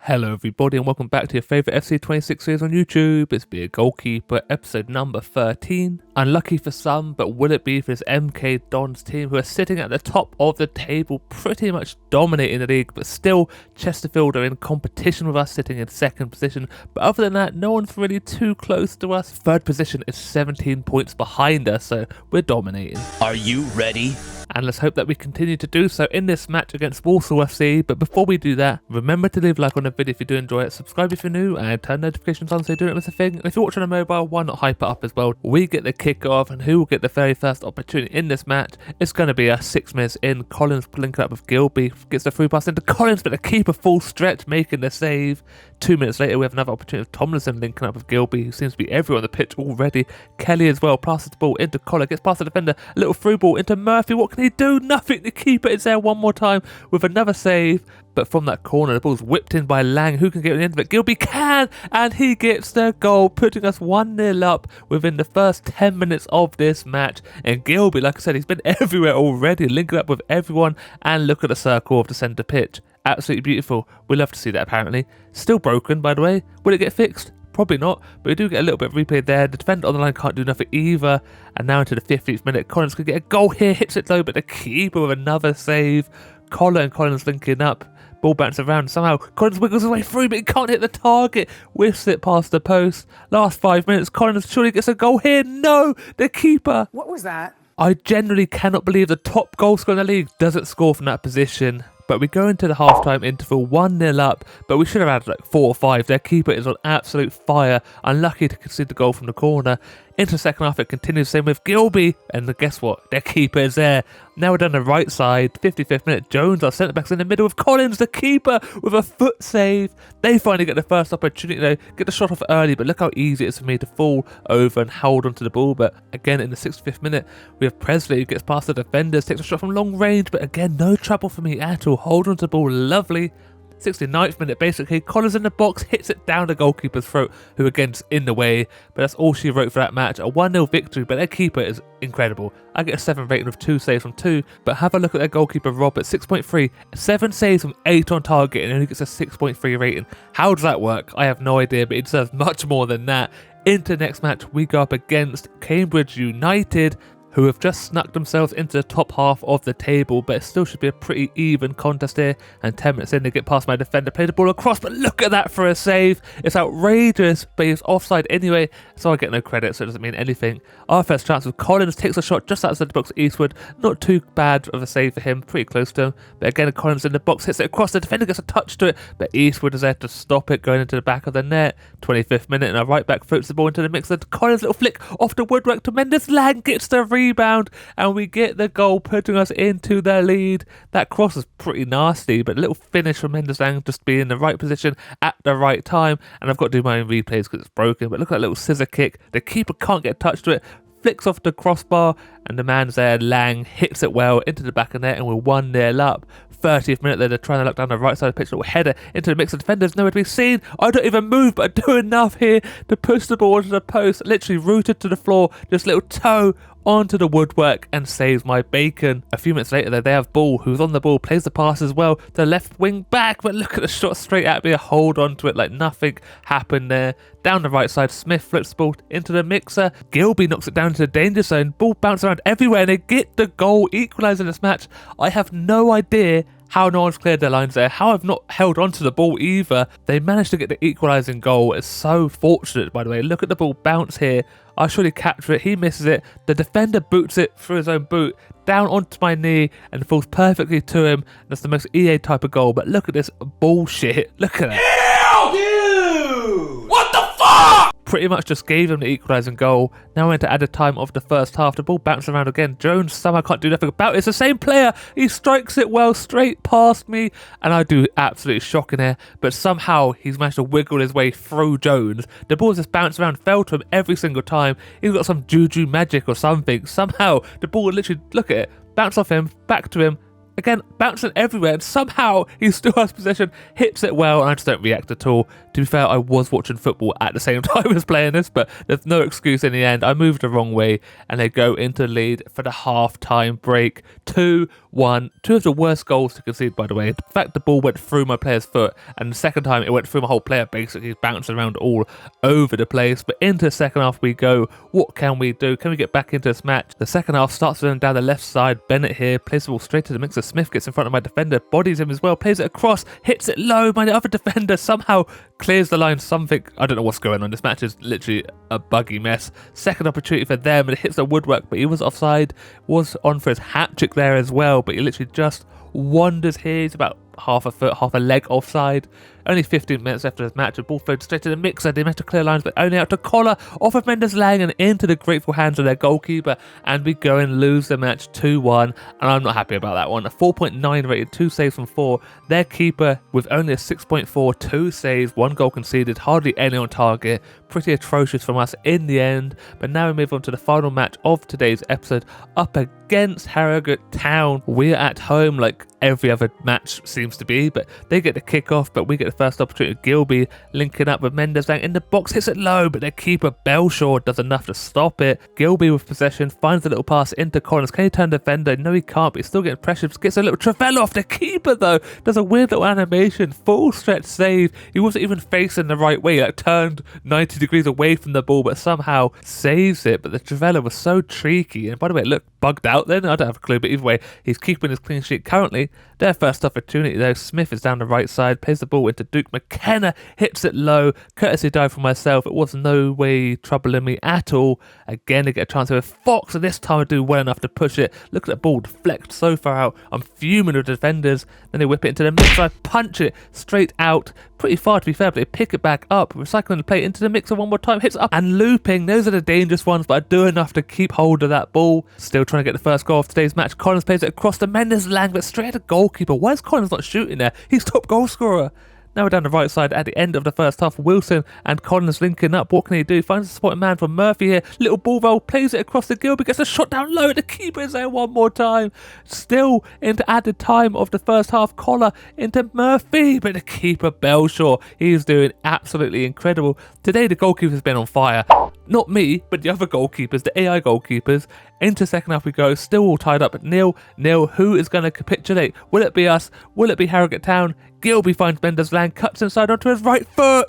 Hello everybody and welcome back to your favourite FC26 series on YouTube. It's Be a Goalkeeper, episode number 13. Unlucky for some, but will it be for this MK Dons team who are sitting at the top of the table, pretty much dominating the league, but still Chesterfield are in competition with us, sitting in second position. But other than that, no one's really too close to us. Third position is 17 points behind us, so we're dominating. Are you ready? And let's hope that we continue to do so in this match against Walsall FC. But before we do that, remember to leave a like on the video if you do enjoy it, subscribe if you're new, and turn notifications on so you don't miss a thing. And if you're watching on a mobile, why not hype it up as well? We get the kick-off, and who will get the very first opportunity in this match? It's going to be a 6 minutes in. Collins linking up with Gilby, gets the through pass into Collins, but the keeper full stretch, making the save. 2 minutes later, we have another opportunity of Tomlinson linking up with Gilby, who seems to be everywhere on the pitch already. Kelly as well, passes the ball into Collar, gets past the defender, a little through ball into Murphy. What can he do? Nothing. The keeper is there one more time with another save, but from that corner the ball's whipped in by Lang. Who can get the end of it? Gilby can, and he gets the goal, putting us 1-0 up within the first 10 minutes of this match. And Gilby, like I said, he's been everywhere already, linking up with everyone, and look at the circle of the centre pitch. Absolutely beautiful. We love to see that. Apparently still broken, by the way. Will it get fixed? Probably not, but we do get a little bit of replay there. The defender on the line can't do nothing either. And now into the 15th minute, Collins could get a goal here, hits it low, but the keeper with another save. Collar and Collins linking up. Ball bounces around. Somehow Collins wiggles his way through, but he can't hit the target. Whiffs it past the post. Last 5 minutes, Collins surely gets a goal here. No, the keeper. What was that? I generally cannot believe the top goal scorer in the league doesn't score from that position. But we go into the half-time interval 1-0 up, but we should have had like 4 or 5. Their keeper is on absolute fire. Unlucky to concede the goal from the corner. Into the second half, it continues the same with Gilby, and guess what? Their keeper is there. Now we're down the right side, 55th minute. Jones, our centre-back's in the middle with Collins, the keeper, with a foot save. They finally get the first opportunity, though, get the shot off early, but look how easy it is for me to fall over and hold onto the ball. But again, in the 65th minute, we have Presley, who gets past the defenders, takes a shot from long range, but again, no trouble for me at all. Hold onto the ball, lovely. 69th minute, basically, Collins in the box, hits it down the goalkeeper's throat, who again's in the way, but that's all she wrote for that match. A 1-0 victory, but their keeper is incredible. I get a 7 rating with 2 saves from 2, but have a look at their goalkeeper Rob at 6.3, 7 saves from 8 on target, and only gets a 6.3 rating. How does that work? I have no idea, but it deserves much more than that. Into the next match, we go up against Cambridge United, who have just snuck themselves into the top half of the table, but it still should be a pretty even contest here. And 10 minutes in, they get past my defender, play the ball across, but look at that for a save. It's outrageous, but he's offside anyway, so I get no credit, so it doesn't mean anything. Our first chance with Collins, takes a shot just outside the box Eastwood. Not too bad of a save for him, pretty close to him, but again Collins in the box, hits it across, the defender gets a touch to it, but Eastwood is there to stop it, going into the back of the net. 25th minute, and our right back floats the ball into the mix. Collins' little flick off the woodwork to Mendes. Lang gets the rebound, and we get the goal, putting us into the lead. That cross is pretty nasty, but a little finish from Mendes Lang, just being in the right position at the right time. And I've got to do my own replays because it's broken, but look at that little scissor kick. The keeper can't get touched to it, flicks off the crossbar, and the man's there, Lang, hits it well into the back of the net, and we're 1-0 up. 30th minute, they're trying to look down the right side of the pitch, little header into the mix of defenders, nowhere to be seen. I don't even move, but I do enough here to push the ball onto the post, literally rooted to the floor, just little toe onto the woodwork, and saves my bacon. A few minutes later, they have Ball, who's on the ball, plays the pass as well, the left wing back, but look at the shot straight at me, hold on to it like nothing happened there. Down the right side, Smith flips the ball into the mixer, Gilby knocks it down to the danger zone, ball bounces around everywhere, and they get the goal, equalising this match. I have no idea how no one's cleared their lines there, how I've not held on to the ball either. They managed to get the equalising goal. It's so fortunate, by the way. Look at the ball bounce here. I surely capture it. He misses it. The defender boots it through his own boot, down onto my knee, and falls perfectly to him. That's the most EA type of goal, but look at this bullshit. Look at that. Ew, dude! What the fuck? Pretty much just gave him the equalising goal. Now we're into added time of the first half. The ball bounces around again. Jones somehow can't do nothing about it. It's the same player. He strikes it well straight past me, and I do absolutely shocking there. But somehow he's managed to wiggle his way through Jones. The ball just bounced around, fell to him every single time. He's got some juju magic or something. Somehow the ball literally, look at it, bounce off him, back to him. Again, bouncing everywhere, and somehow he still has possession, hits it well, and I just don't react at all. To be fair, I was watching football at the same time as playing this, but there's no excuse in the end. I moved the wrong way, and they go into the lead for the half-time break. 2-1. 1. Two of the worst goals to concede, by the way. The fact the ball went through my player's foot, and the second time it went through my whole player, basically bouncing around all over the place. But into the second half we go. What can we do? Can we get back into this match? The second half starts with him down the left side. Bennett here plays the ball straight to the mixer. Smith gets in front of my defender, bodies him as well, plays it across, hits it low. My other defender somehow clears the line. Something, I don't know what's going on. This match is literally a buggy mess. Second opportunity for them, and it hits the woodwork, but he was offside. Was on for his hat trick there as well, but he literally just wanders here. He's about half a foot, half a leg offside. Only 15 minutes after this match, the ball flowed straight to the mixer. They managed to clear lines, but only out to Collar, off of Mendes-Lang and into the grateful hands of their goalkeeper, and we go and lose the match 2-1, and I'm not happy about that one. A 4.9 rated, 2 saves from 4. Their keeper with only a 6.4, 2 saves, 1 goal conceded, hardly any on target. Pretty atrocious from us in the end, but now we move on to the final match of today's episode, up against Harrogate Town. We're at home like every other match seems to be, but they get the kick-off, but we get the first opportunity. Gilby linking up with Mendes-Lang in the box, hits it low, but their keeper Belshaw does enough to stop it. Gilby with possession finds a little pass into Collins. Can he turn defender? No, he can't, but he's still getting pressure. Gets a little Travella off. The keeper though does a weird little animation, full stretch save. He wasn't even facing the right way, like turned 90 degrees away from the ball, but somehow saves it. But the Travella was so tricky, and by the way, it looked bugged out then. I don't have a clue, but either way, he's keeping his clean sheet currently. Their first opportunity though, Smith is down the right side, plays the ball into Duke McKenna, hits it low, courtesy dive from myself. It was no way troubling me at all. Again, I get a chance with Fox, and this time I do well enough to push it. Look at that ball deflect so far out. I'm fuming with the defenders. Then they whip it into the mix. I punch it straight out. Pretty far to be fair, but they pick it back up, recycling the play into the mixer one more time, hits up and looping. Those are the dangerous ones, but I do enough to keep hold of that ball. Still trying to get the first goal of today's match. Collins plays it across the Mendes-Lang, but straight at the goalkeeper. Why is Collins not shooting there? He's top goal scorer. Now we're down the right side at the end of the first half. Wilson and Collins linking up. What can he do? Finds a supporting man from Murphy here. Little ball roll, plays it across the Gilby, gets a shot down low. The keeper is there one more time. Still into added time of the first half. Collar into Murphy, but the keeper Belshaw, he's doing absolutely incredible. Today the goalkeeper's been on fire. Not me, but the other goalkeepers, the AI goalkeepers. Into second half we go, still all tied up at 0-0. Who is going to capitulate? Will it be us? Will it be Harrogate Town? Gilby finds Mendes-Lang, cuts inside onto his right foot.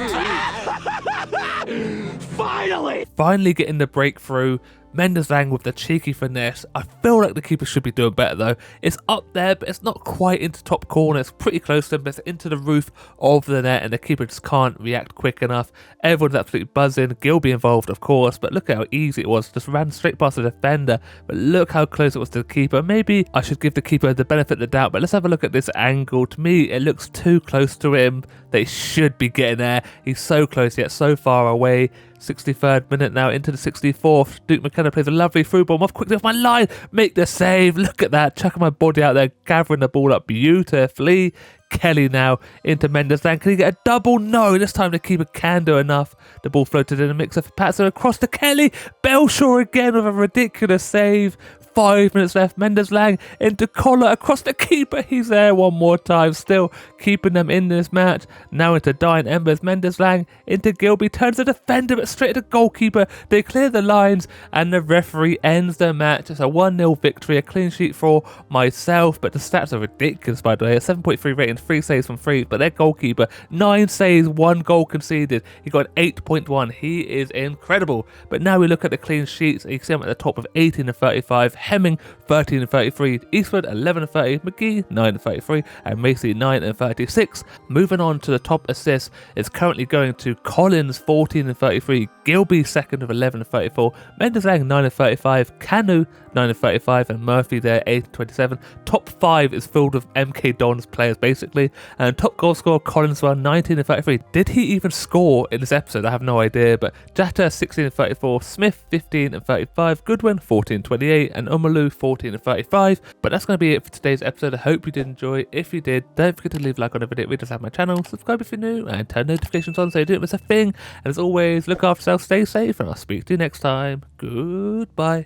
Finally getting the breakthrough. Mendes-Lang with the cheeky finesse. I feel like the keeper should be doing better though. It's up there, but it's not quite into top corner. It's pretty close to him, but it's into the roof of the net, and the keeper just can't react quick enough. Everyone's absolutely buzzing. Gilby involved, of course, but look at how easy it was. Just ran straight past the defender, but look how close it was to the keeper. Maybe I should give the keeper the benefit of the doubt, but let's have a look at this angle. To me, it looks too close to him. They should be getting there. He's so close yet so far away. 63rd minute now into the 64th. Duke McKenna plays a lovely through ball. I'm off quickly off my line. Make the save. Look at that. Chucking my body out there. Gathering the ball up beautifully. Kelly now into Mendes-Lang. Can he get a double? No. This time the keeper can do enough. The ball floated in the mixer for Patson across to Kelly. Belshaw again with a ridiculous save. 5 minutes left. Mendes-Lang into Collar across the keeper. He's there one more time. Still keeping them in this match. Now into dying embers. Mendes-Lang into Gilby. Turns the defender but straight to the goalkeeper. They clear the lines and the referee ends the match. It's a 1-0 victory. A clean sheet for myself. But the stats are ridiculous, by the way. A 7.3 rating, 3 saves from 3. But their goalkeeper, 9 saves, 1 goal conceded. He got 8.1. He is incredible. But now we look at the clean sheets. You can see him at the top of 18 and 35. Hemming 13 and 33, Eastwood 11 and 30, McGee 9 and 33, and Macy 9 and 36. Moving on to the top assists, it's currently going to Collins 14 and 33, Gilby second with 11 and 34, Mendes-Lang 9 and 35, Canu 9 and 35, and Murphy there 8 and 27. Top 5 is filled with MK Dons players basically, and top goal scorer Collins 19 and 33. Did he even score in this episode? I have no idea, but Jatta 16 and 34, Smith 15 and 35, Goodwin 14 and 28, and Umalu 14 and 35. But that's going to be it for today's episode. I hope you did enjoy. If you did, don't forget to leave a like on the video, just have my channel, subscribe if you're new, and turn notifications on so you don't miss a thing. And as always, look after yourself, stay safe, and I'll speak to you next time. Goodbye.